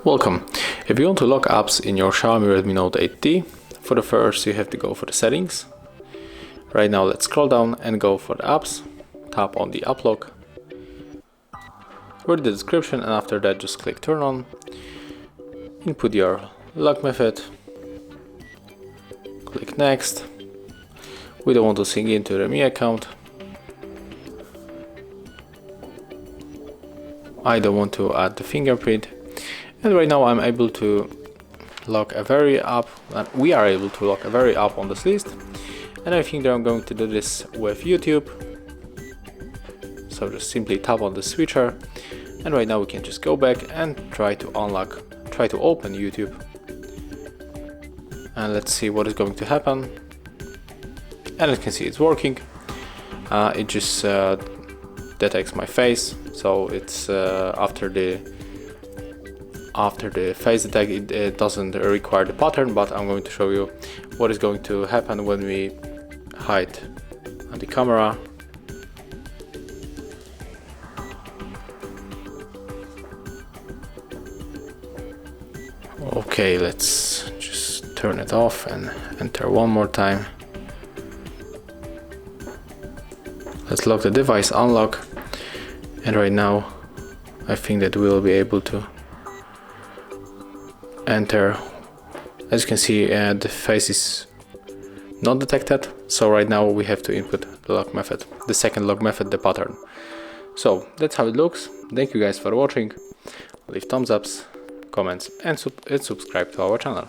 Welcome. If you want to lock apps in your Xiaomi Redmi Note 8T, for the first you have to go for the settings. Right now let's scroll down and go for the apps, tap on the app lock, read the description, and after that just click turn on, input your lock method, click next. We don't want to sync into the Mi account. I don't want to add the fingerprint. And right now I'm able to lock a very app, and we are able to lock a very app on this list. And I think that I'm going to do this with YouTube. So just simply tap on the switcher, and right now we can just go back and try to open YouTube. And let's see what is going to happen. And as you can see, it's working. It just detects my face, so it's after the face detect, it doesn't require the pattern, but I'm going to show you what is going to happen when we hide the camera. Okay, let's just turn it off and enter one more time. Let's lock the device, unlock, and right now I think that we'll be able to enter. As you can see, the face is not detected, so right now we have to input the lock method, the second lock method, the pattern. So that's how it looks. Thank you guys for watching. Leave thumbs ups, comments, and subscribe to our channel.